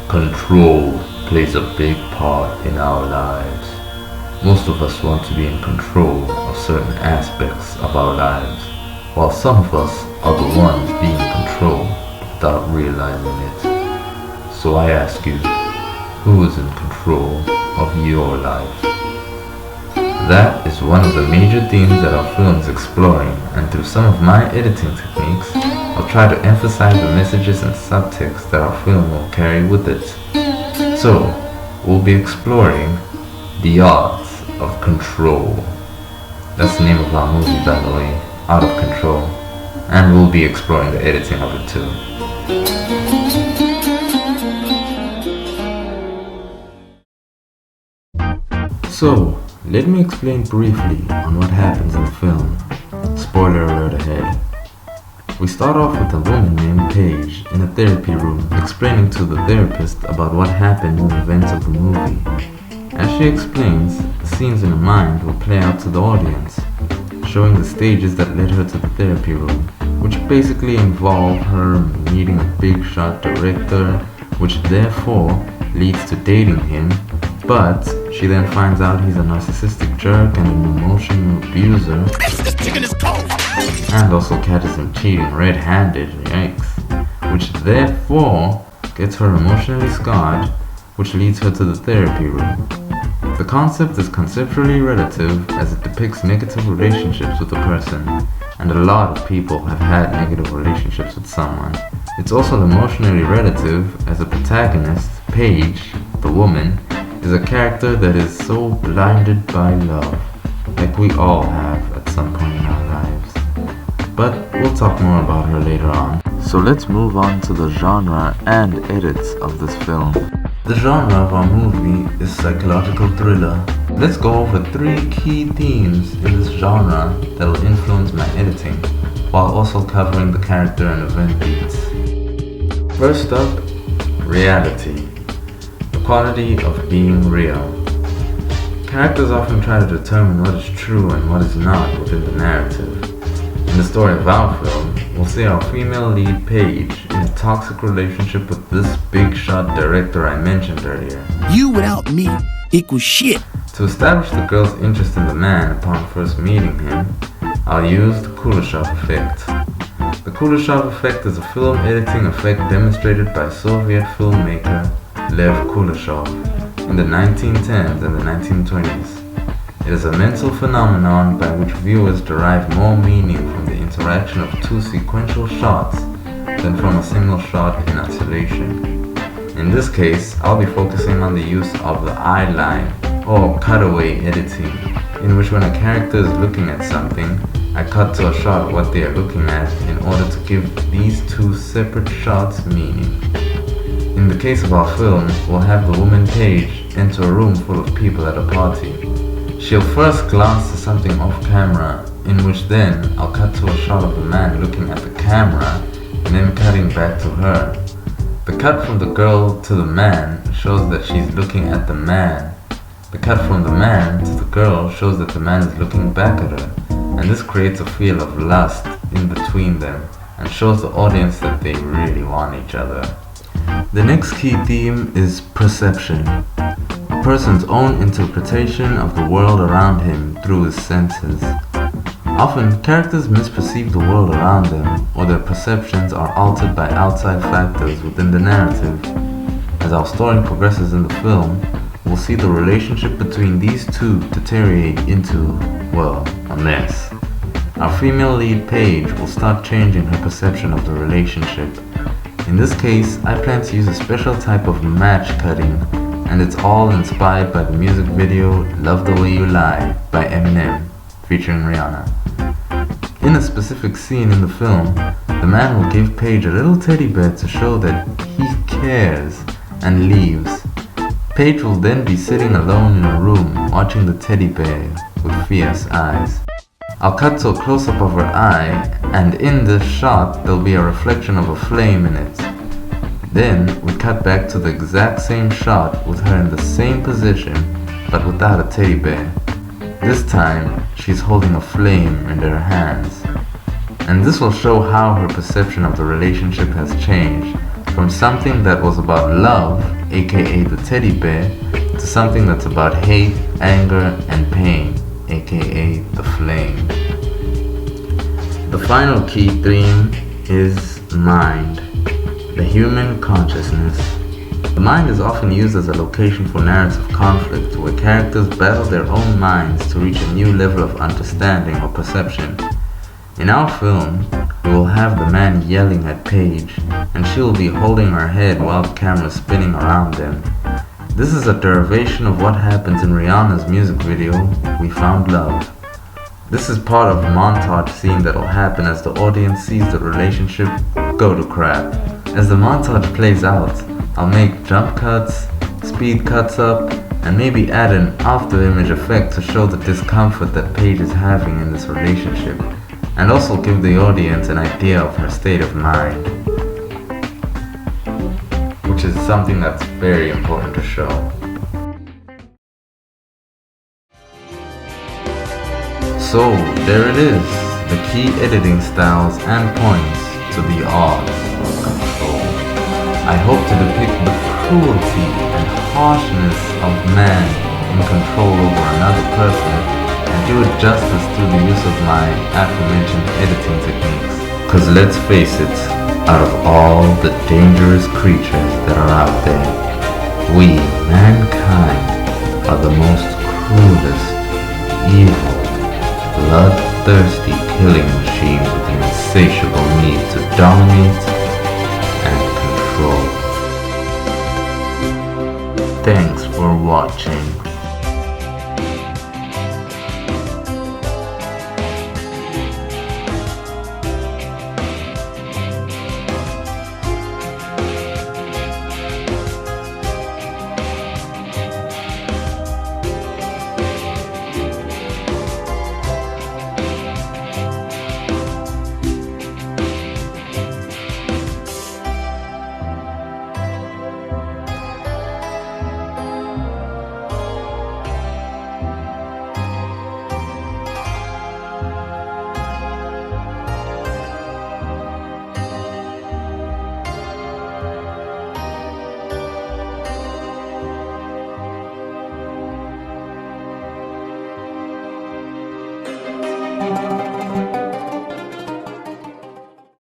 Control plays a big part in our lives. Most of us want to be in control of certain aspects of our lives, while some of us are the ones being controlled without realizing it. So I ask you, who is in control of your life? That is one of the major themes that our film is exploring, and through some of my editing techniques, I'll try to emphasize the messages and subtext that our film will carry with it. So, we'll be exploring the art of control. That's the name of our movie, by the way, Art of Control. And we'll be exploring the editing of it too. So, let me explain briefly on what happens in the film. Spoiler alert ahead. We start off with a woman named Paige in a therapy room explaining to the therapist about what happened in the events of the movie. As she explains, the scenes in her mind will play out to the audience, showing the stages that led her to the therapy room, which basically involve her meeting a big shot director, which therefore leads to dating him, but she then finds out he's a narcissistic jerk and an emotional abuser, and also catches him cheating red-handed, yikes, which therefore gets her emotionally scarred, which leads her to the therapy room. The concept is conceptually relative as it depicts negative relationships with a person, and a lot of people have had negative relationships with someone. It's also emotionally relative as the protagonist, Paige, the woman, is a character that is so blinded by love, like we all have at some point in our lives. But we'll talk more about her later on. So let's move on to the genre and edits of this film. The genre of our movie is psychological thriller. Let's go over 3 key themes in this genre that will influence my editing, while also covering the character and event beats. First up, reality. The quality of being real. Characters often try to determine what is true and what is not within the narrative. In the story of our film, we'll see our female lead Paige in a toxic relationship with this big shot director I mentioned earlier. You without me equals shit. To establish the girl's interest in the man upon first meeting him, I'll use the Kuleshov effect. The Kuleshov effect is a film editing effect demonstrated by Soviet filmmaker Lev Kuleshov in the 1910s and the 1920s. It is a mental phenomenon by which viewers derive more meaning from the interaction of 2 sequential shots than from a single shot in isolation. In this case, I'll be focusing on the use of the eye line or cutaway editing, in which when a character is looking at something, I cut to a shot of what they are looking at in order to give these 2 separate shots meaning. In the case of our film, we'll have the woman Paige enter a room full of people at a party. She'll first glance to something off camera, in which then I'll cut to a shot of the man looking at the camera and then cutting back to her. The cut from the girl to the man shows that she's looking at the man. The cut from the man to the girl shows that the man is looking back at her, and this creates a feel of lust in between them and shows the audience that they really want each other. The next key theme is perception. A person's own interpretation of the world around him through his senses. Often, characters misperceive the world around them, or their perceptions are altered by outside factors within the narrative. As our story progresses in the film, we'll see the relationship between these 2 deteriorate into, well, a mess. Our female lead Paige will start changing her perception of the relationship. In this case, I plan to use a special type of match cutting, and it's all inspired by the music video Love the Way You Lie by Eminem, featuring Rihanna. In a specific scene in the film, the man will give Paige a little teddy bear to show that he cares and leaves. Paige will then be sitting alone in a room watching the teddy bear with fierce eyes. I'll cut to a close-up of her eye, and in this shot there'll be a reflection of a flame in it. Then we cut back to the exact same shot with her in the same position, but without a teddy bear. This time, she's holding a flame in her hands. And this will show how her perception of the relationship has changed from something that was about love aka the teddy bear, to something that's about hate, anger, and pain, aka the flame. The final key theme is mind, the human consciousness. The mind is often used as a location for narrative conflict, where characters battle their own minds to reach a new level of understanding or perception. In our film, we will have the man yelling at Paige, and she will be holding her head while the camera is spinning around them. This is a derivation of what happens in Rihanna's music video, We Found Love. This is part of a montage scene that will happen as the audience sees the relationship go to crap. As the montage plays out, I'll make jump cuts, speed cuts up, and maybe add an after image effect to show the discomfort that Paige is having in this relationship, and also give the audience an idea of her state of mind, which is something that's very important to show. So there it is, the key editing styles and points to the art of control. I hope to depict the cruelty and harshness of man in control over another person, and do it justice through the use of my aforementioned editing techniques. Cause let's face it, out of all the dangerous creatures that are out there, we, mankind, are the most cruelest, evil, bloodthirsty killing machines with an insatiable need to dominate and control. Thanks for watching.